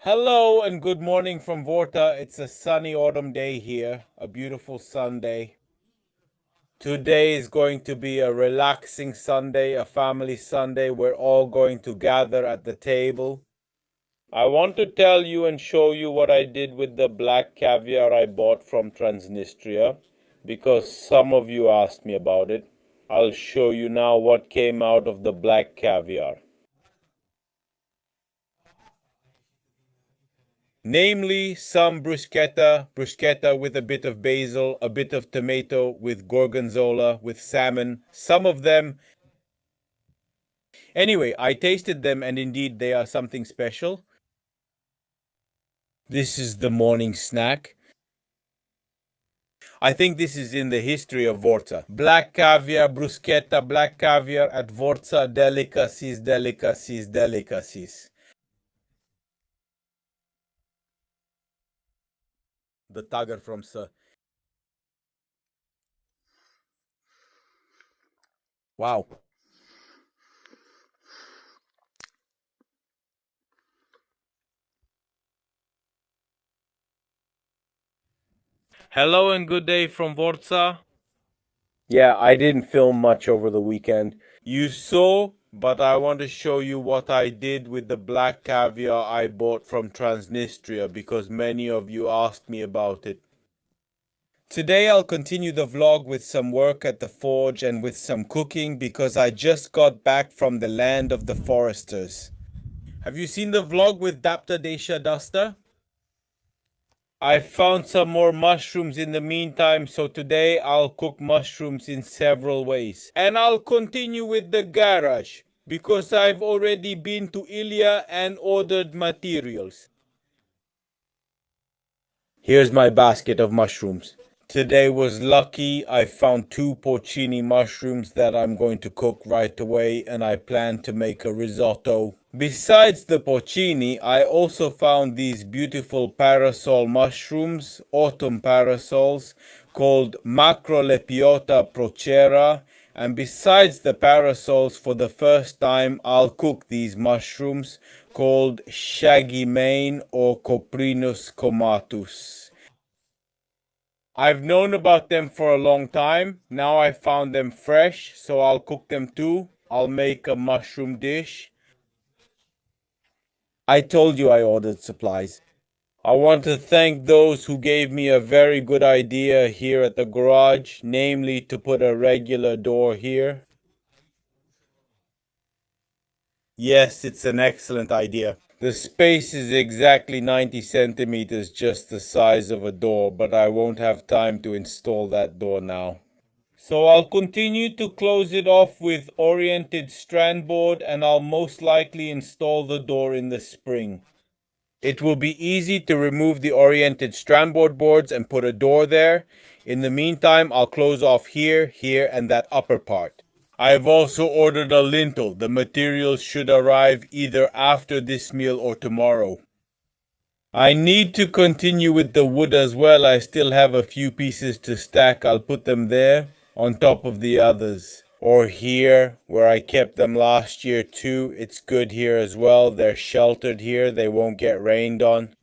Hello and good morning from Vorța. It's a sunny autumn day here, a beautiful Sunday. Today is going to be a relaxing Sunday, a family Sunday. We're all going to gather at the table. I want to tell you and show you what I did with the black caviar I bought from Transnistria, because some of you asked me about it. I'll show you now what came out of the black caviar. Namely, some bruschetta with a bit of basil, a bit of tomato, with gorgonzola, with salmon, some of them. Anyway, I tasted them and indeed they are something special. This is the morning snack. I think this is in the history of Vorța. Black caviar, bruschetta, black caviar at Vorța, delicacies, delicacies, delicacies. The tiger from Sir. Wow. Hello and good day from Vorța. Yeah, I didn't film much over the weekend. You saw, but I want to show you what I did with the black caviar I bought from Transnistria because many of you asked me about it. Today I'll continue the vlog with some work at the forge and with some cooking because I just got back from the land of the foresters. Have you seen the vlog with Dapta Desha Duster? I found some more mushrooms in the meantime, so today I'll cook mushrooms in several ways. And I'll continue with the garage, because I've already been to Ilya and ordered materials. Here's my basket of mushrooms. Today was lucky. I found 2 porcini mushrooms that I'm going to cook right away, and I plan to make a risotto. Besides the porcini, I also found these beautiful parasol mushrooms, autumn parasols, called Macrolepiota procera. And besides the parasols, for the first time, I'll cook these mushrooms called shaggy mane or Coprinus comatus. I've known about them for a long time. Now I found them fresh, so I'll cook them too. I'll make a mushroom dish. I told you I ordered supplies. I want to thank those who gave me a very good idea here at the garage, namely to put a regular door here. Yes, it's an excellent idea. The space is exactly 90 centimeters, just the size of a door, but I won't have time to install that door now. So I'll continue to close it off with oriented strand board, and I'll most likely install the door in the spring. It will be easy to remove the oriented strand boards and put a door there. In the meantime, I'll close off here, here, and that upper part. I've also ordered a lintel. The materials should arrive either after this meal or tomorrow. I need to continue with the wood as well. I still have a few pieces to stack. I'll put them there on top of the others. Or here, where I kept them last year too. It's good here as well. They're sheltered here. They won't get rained on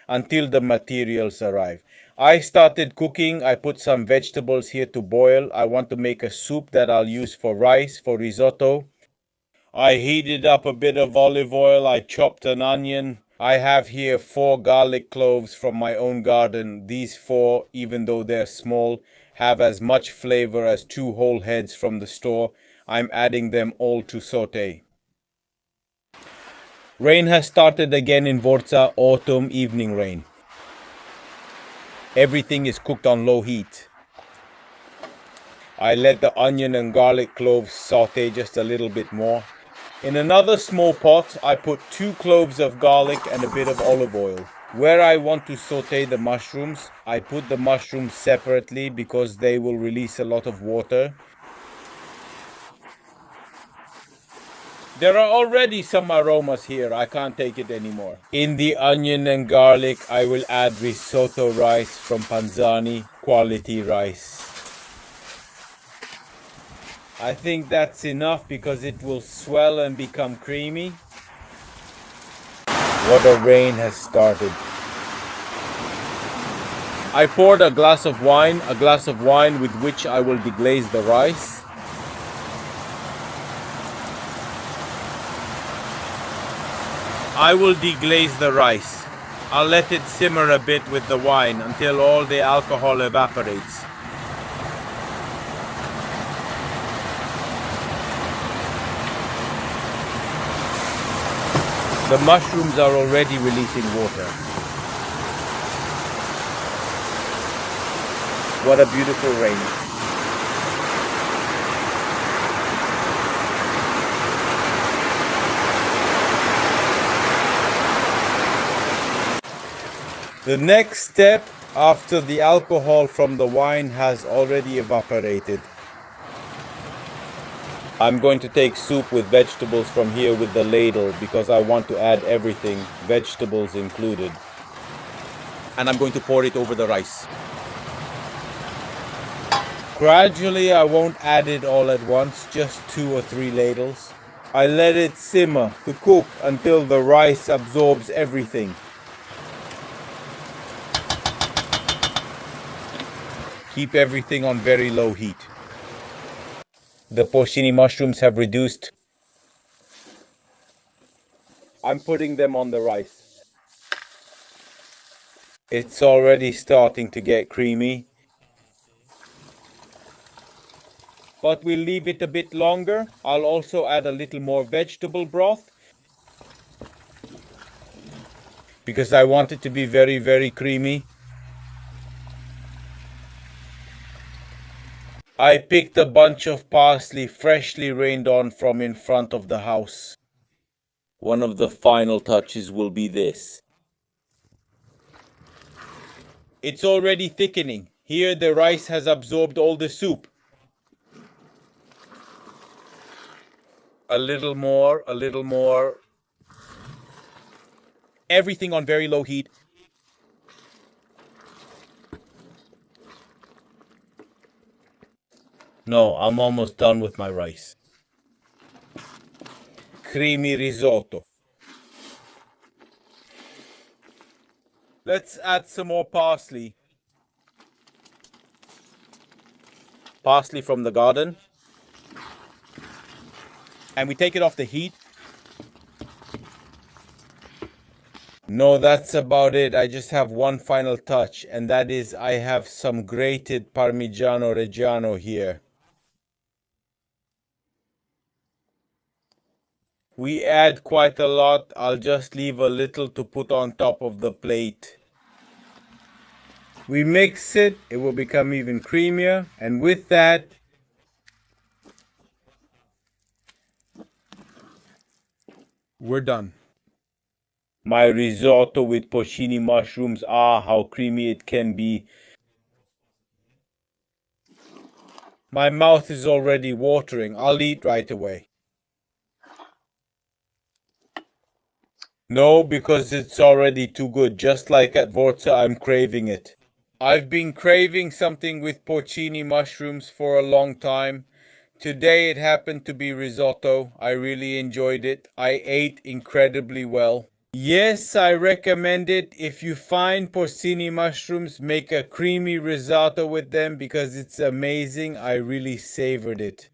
until the materials arrive. I started cooking. I put some vegetables here to boil. I want to make a soup that I'll use for rice, for risotto. I heated up a bit of olive oil. I chopped an onion. I have here 4 garlic cloves from my own garden. These 4, even though they're small, have as much flavor as 2 whole heads from the store. I'm adding them all to saute. Rain has started again in Vorța, autumn evening rain. Everything is cooked on low heat. I let the onion and garlic cloves saute just a little bit more. In another small pot, I put 2 cloves of garlic and a bit of olive oil. Where I want to saute the mushrooms, I put the mushrooms separately because they will release a lot of water. There are already some aromas here. I can't take it anymore. In the onion and garlic, I will add risotto rice from Panzani, quality rice. I think that's enough because it will swell and become creamy. What a rain has started. I poured a glass of wine with which I will deglaze the rice. I will deglaze the rice. I'll let it simmer a bit with the wine until all the alcohol evaporates. The mushrooms are already releasing water. What a beautiful rain. The next step, after the alcohol from the wine has already evaporated, I'm going to take soup with vegetables from here with the ladle because I want to add everything, vegetables included. And I'm going to pour it over the rice. Gradually, I won't add it all at once, just 2 or 3 ladles. I let it simmer to cook until the rice absorbs everything. Keep everything on very low heat. The porcini mushrooms have reduced. I'm putting them on the rice. It's already starting to get creamy. But we'll leave it a bit longer. I'll also add a little more vegetable broth because I want it to be very, very creamy. I picked a bunch of parsley freshly rained on from in front of the house. One of the final touches will be this. It's already thickening. Here the rice has absorbed all the soup. A little more, a little more. Everything on very low heat. No, I'm almost done with my rice. Creamy risotto. Let's add some more parsley. Parsley from the garden. And we take it off the heat. No, that's about it. I just have one final touch, and that is I have some grated Parmigiano Reggiano here. We add quite a lot. I'll just leave a little to put on top of the plate. We mix it, it will become even creamier, and with that, we're done. My risotto with porcini mushrooms, how creamy it can be. My mouth is already watering. I'll eat right away. No, because it's already too good. Just like at Vorța, I'm craving it. I've been craving something with porcini mushrooms for a long time. Today it happened to be risotto. I really enjoyed it. I ate incredibly well. Yes, I recommend it. If you find porcini mushrooms, make a creamy risotto with them because it's amazing. I really savored it.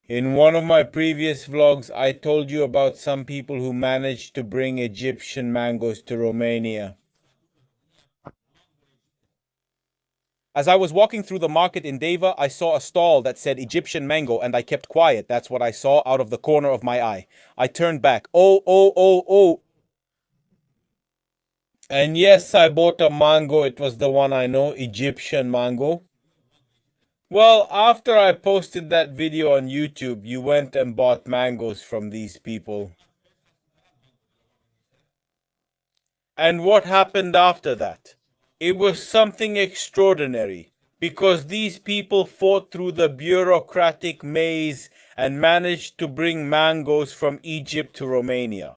In one of my previous vlogs, I told you about some people who managed to bring Egyptian mangoes to Romania. As I was walking through the market in Deva, I saw a stall that said Egyptian mango, and I kept quiet. That's what I saw out of the corner of my eye. I turned back. Oh, oh, oh, oh. And yes, I bought a mango. It was the one I know, Egyptian mango. Well, after I posted that video on YouTube, you went and bought mangoes from these people. And what happened after that? It was something extraordinary, because these people fought through the bureaucratic maze and managed to bring mangoes from Egypt to Romania.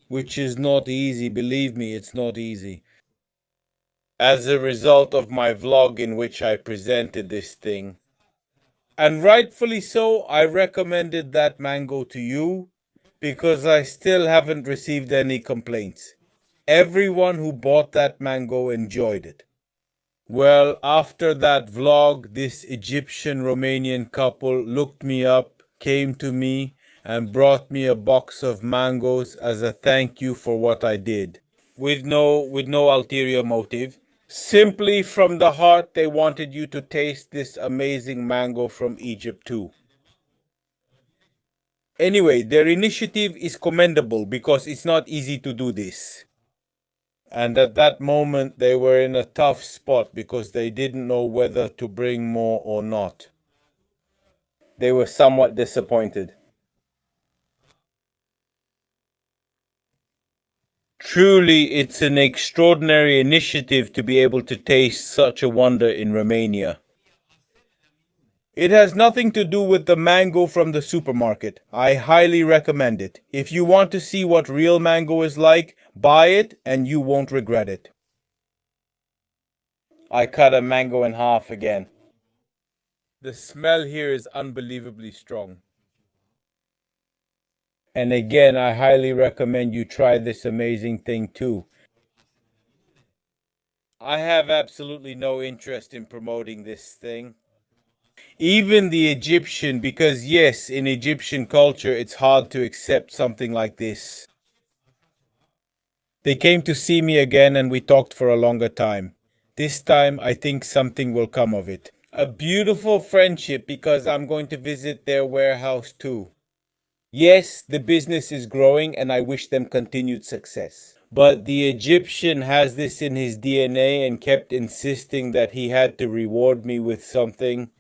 Which is not easy, believe me, it's not easy. As a result of my vlog in which I presented this thing. And rightfully so, I recommended that mango to you. because I still haven't received any complaints. Everyone who bought that mango enjoyed it. Well, after that vlog, this Egyptian Romanian couple looked me up, came to me, and brought me a box of mangoes as a thank you for what I did. With no ulterior motive. Simply from the heart, they wanted you to taste this amazing mango from Egypt too. Anyway, their initiative is commendable because it's not easy to do this. And at that moment, they were in a tough spot because they didn't know whether to bring more or not. They were somewhat disappointed. Truly, it's an extraordinary initiative to be able to taste such a wonder in Romania. It has nothing to do with the mango from the supermarket. I highly recommend it. If you want to see what real mango is like, buy it and you won't regret it. I cut a mango in half again. The smell here is unbelievably strong. And again, I highly recommend you try this amazing thing too. I have absolutely no interest in promoting this thing. Even the Egyptian, because yes, in Egyptian culture, it's hard to accept something like this. They came to see me again and we talked for a longer time. This time, I think something will come of it. A beautiful friendship because I'm going to visit their warehouse too. Yes, the business is growing and I wish them continued success. But the Egyptian has this in his DNA and kept insisting that he had to reward me with something.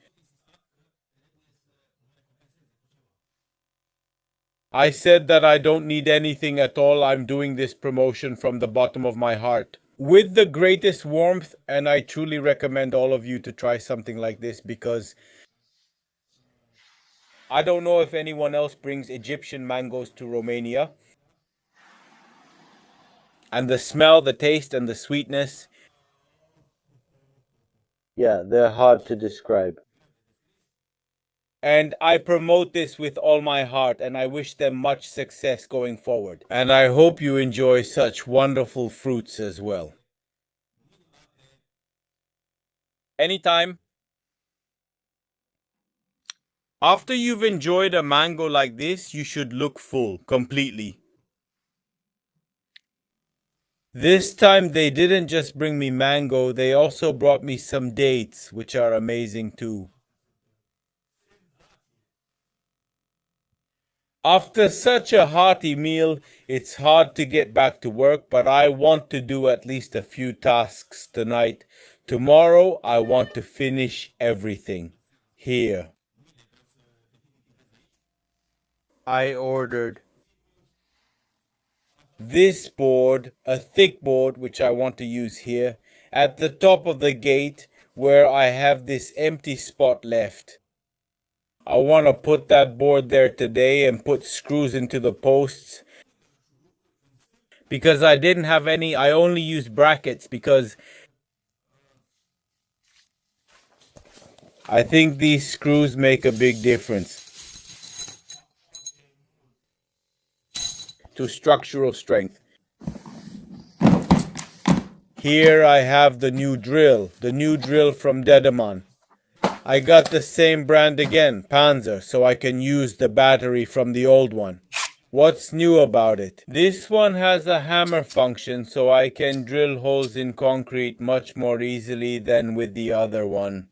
I said that I don't need anything at all. I'm doing this promotion from the bottom of my heart. With the greatest warmth, and I truly recommend all of you to try something like this because I don't know if anyone else brings Egyptian mangoes to Romania. And the smell, the taste, and the sweetness, yeah, they're hard to describe. And I promote this with all my heart, and I wish them much success going forward. And I hope you enjoy such wonderful fruits as well. Anytime. After you've enjoyed a mango like this, you should look full, completely. This time they didn't just bring me mango, they also brought me some dates, which are amazing too. After such a hearty meal, it's hard to get back to work, but I want to do at least a few tasks tonight. Tomorrow, I want to finish everything. Here. I ordered this board, a thick board, which I want to use here, at the top of the gate where I have this empty spot left. I want to put that board there today and put screws into the posts. Because I didn't have any, I only used brackets because I think these screws make a big difference to structural strength. Here I have the new drill from Dedeman. I got the same brand again, Panzer, so I can use the battery from the old one. What's new about it? This one has a hammer function, so I can drill holes in concrete much more easily than with the other one.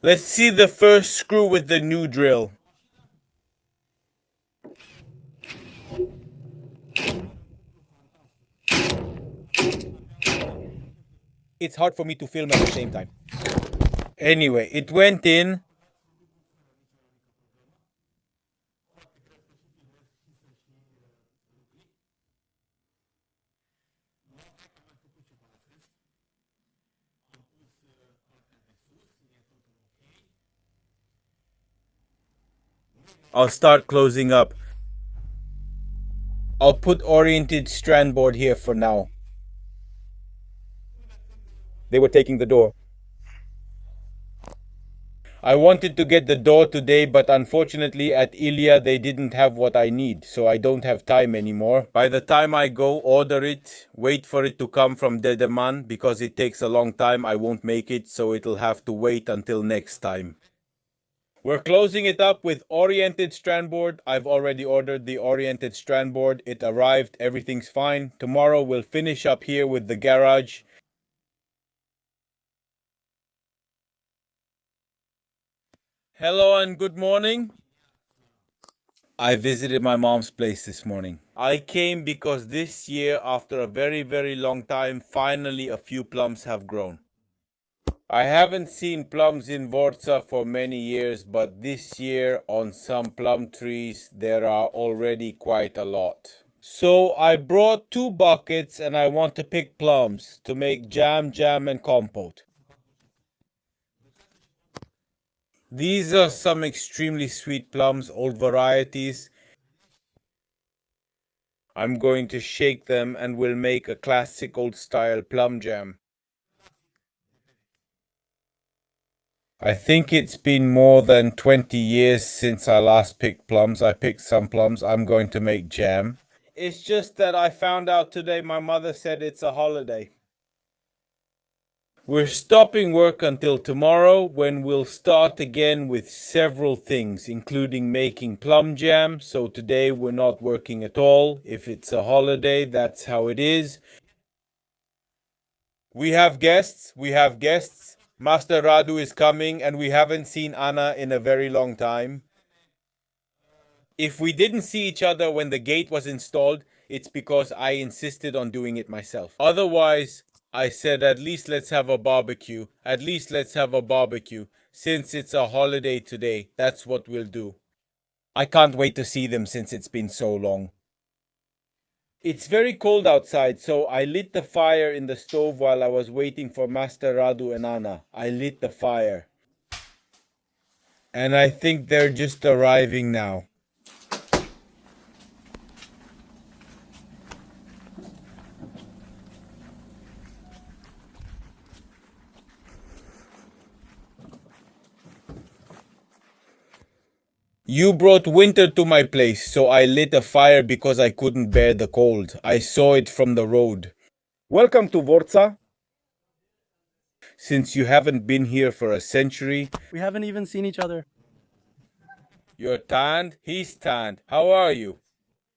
Let's see the first screw with the new drill. It's hard for me to film at the same time. Anyway, it went in. I'll start closing up. I'll put oriented strand board here for now. They were taking the door. I wanted to get the dough today, but unfortunately at Ilya they didn't have what I need, so I don't have time anymore. By the time I go order it, wait for it to come from Dedeman, because it takes a long time, I won't make it, so it'll have to wait until next time. We're closing it up with oriented strand board. I've already ordered the oriented strand board. It arrived, everything's fine. Tomorrow we'll finish up here with the garage. Hello and good morning. I visited my mom's place this morning. I came because this year, after a very, very long time, finally a few plums have grown. I haven't seen plums in Vorța for many years, but this year on some plum trees there are already quite a lot. So I brought 2 buckets and I want to pick plums to make jam, and compote. These are some extremely sweet plums, old varieties. I'm going to shake them and we'll make a classic old style plum jam. I think it's been more than 20 years since I last picked plums. I picked some plums. I'm going to make jam. It's just that I found out today my mother said it's a holiday. We're stopping work until tomorrow, when we'll start again with several things, including making plum jam. So today we're not working at all. If it's a holiday, that's how it is. We have guests. Master Radu is coming, and we haven't seen Anna in a very long time. If we didn't see each other when the gate was installed, it's because I insisted on doing it myself. Otherwise, I said, at least let's have a barbecue. Since it's a holiday today, that's what we'll do. I can't wait to see them since it's been so long. It's very cold outside, so I lit the fire in the stove while I was waiting for Master Radu and Anna. I lit the fire. And I think they're just arriving now. You brought winter to my place, so I lit a fire because I couldn't bear the cold. I saw it from the road. Welcome to Vorța. Since you haven't been here for a century, we haven't even seen each other. You're tanned, he's tanned. How are you?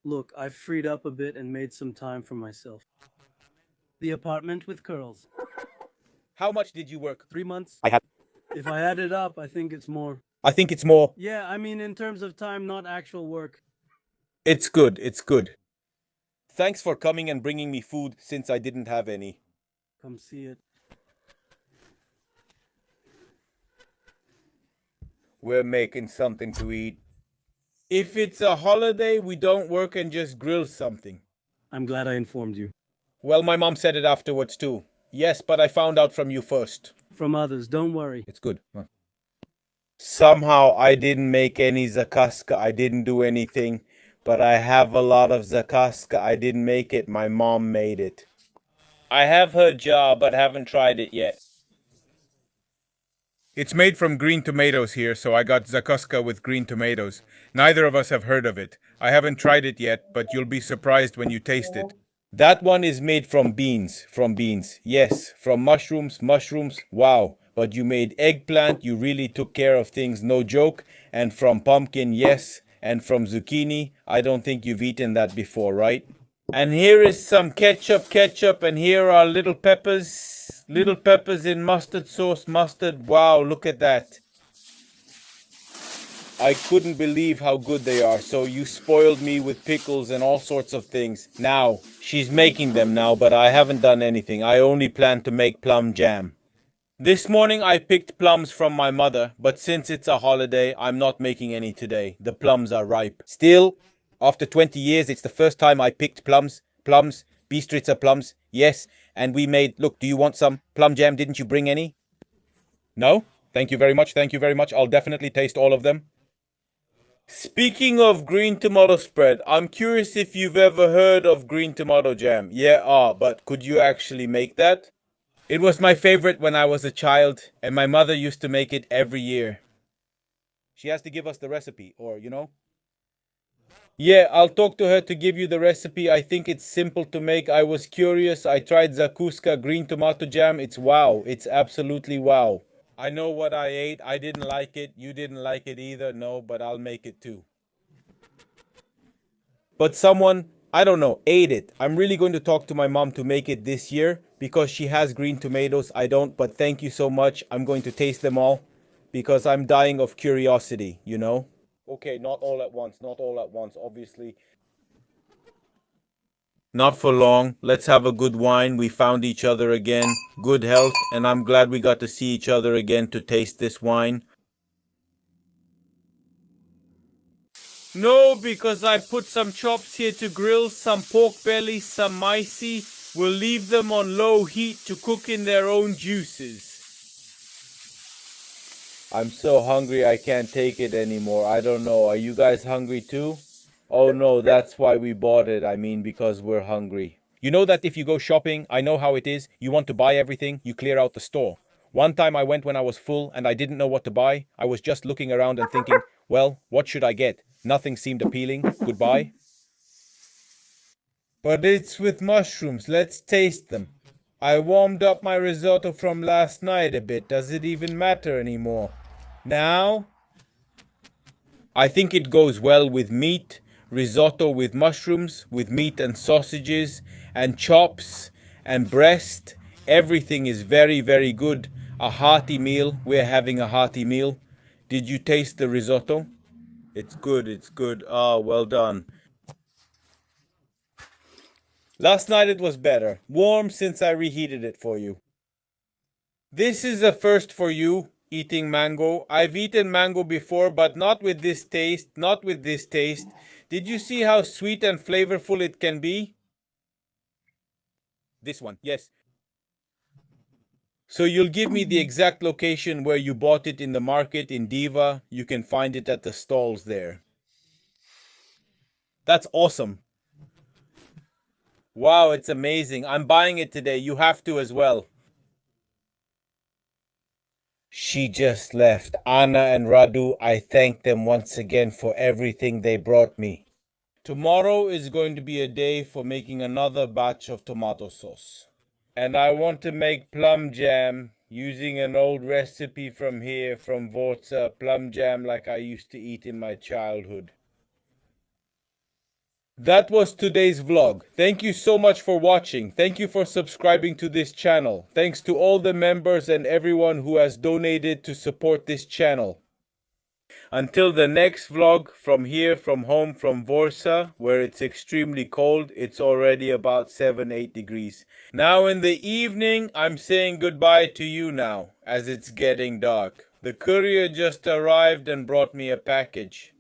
Look, I've freed up a bit and made some time for myself. The apartment with curls. How much did you work? 3 months. I have. If I add it up, I think it's more. I think it's more. Yeah, I mean in terms of time, not actual work. It's good. Thanks for coming and bringing me food since I didn't have any. Come see it. We're making something to eat. If it's a holiday, we don't work and just grill something. I'm glad I informed you. Well, my mom said it afterwards too. Yes, but I found out from you first. From others, don't worry. It's good. Somehow I didn't make any zakaska. I didn't do anything. But I have a lot of zakaska. I didn't make it. My mom made it. I have her jar, but haven't tried it yet. It's made from green tomatoes here, so I got zakaska with green tomatoes. Neither of us have heard of it. I haven't tried it yet, but you'll be surprised when you taste it. That one is made from beans. Yes, from mushrooms. Wow. But you made eggplant. You really took care of things, no joke. And from pumpkin, yes. And from zucchini. I don't think you've eaten that before, right? And here is some ketchup, and here are little peppers. Little peppers in mustard sauce, mustard. Wow, look at that. I couldn't believe how good they are. So you spoiled me with pickles and all sorts of things. Now, she's making them now, but I haven't done anything. I only plan to make plum jam. This morning I picked plums from my mother, but since it's a holiday, I'm not making any today. The plums are ripe. Still, after 20 years, it's the first time I picked plums. Bistritza plums, yes. And we made, look, do you want some plum jam? Didn't you bring any? No? Thank you very much. I'll definitely taste all of them. Speaking of green tomato spread, I'm curious if you've ever heard of green tomato jam. Yeah, but could you actually make that? It was my favorite when I was a child, and my mother used to make it every year. She has to give us the recipe, or, you know? Yeah, I'll talk to her to give you the recipe. I think it's simple to make. I was curious. I tried Zakuska green tomato jam. It's wow. It's absolutely wow. I know what I ate. I didn't like it. You didn't like it either. No, but I'll make it too. But someone, I don't know, ate it. I'm really going to talk to my mom to make it this year because she has green tomatoes. I don't, but thank you so much. I'm going to taste them all because I'm dying of curiosity, you know? Okay, not all at once, not all at once, obviously. Not for long. Let's have a good wine. We found each other again. Good health, and I'm glad we got to see each other again to taste this wine. No, because I put some chops here to grill, some pork belly, some micey. We'll leave them on low heat to cook in their own juices. I'm so hungry I can't take it anymore. I don't know. Are you guys hungry too? Oh no, that's why we bought it. I mean, because we're hungry. You know that if you go shopping, I know how it is. You want to buy everything, you clear out the store. One time I went when I was full and I didn't know what to buy. I was just looking around and thinking, well, what should I get? Nothing seemed appealing. Goodbye. But it's with mushrooms. Let's taste them. I warmed up my risotto from last night a bit. Does it even matter anymore? Now? I think it goes well with meat, risotto with mushrooms, with meat and sausages, and chops, and breast. Everything is very, very good. A hearty meal. We're having a hearty meal. Did you taste the risotto? It's good, it's good. Ah, well done. Last night it was better. Warm since I reheated it for you. This is a first for you, eating mango. I've eaten mango before, but not with this taste, not with this taste. Did you see how sweet and flavorful it can be? This one, yes. So you'll give me the exact location where you bought it in the market in Diva. You can find it at the stalls there. That's awesome. Wow, it's amazing. I'm buying it today. You have to as well. She just left. Anna and Radu, I thank them once again for everything they brought me. Tomorrow is going to be a day for making another batch of tomato sauce. And I want to make plum jam using an old recipe from here, from Vorța, plum jam like I used to eat in my childhood. That was today's vlog. Thank you so much for watching. Thank you for subscribing to this channel. Thanks to all the members and everyone who has donated to support this channel. Until the next vlog from here, from home, from Vorța, where it's extremely cold. It's already about 7-8 degrees. Now in the evening, I'm saying goodbye to you now, as it's getting dark. The courier just arrived and brought me a package.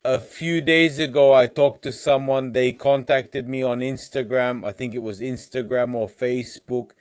A few days ago, I talked to someone. They contacted me on Instagram. I think it was Instagram or Facebook.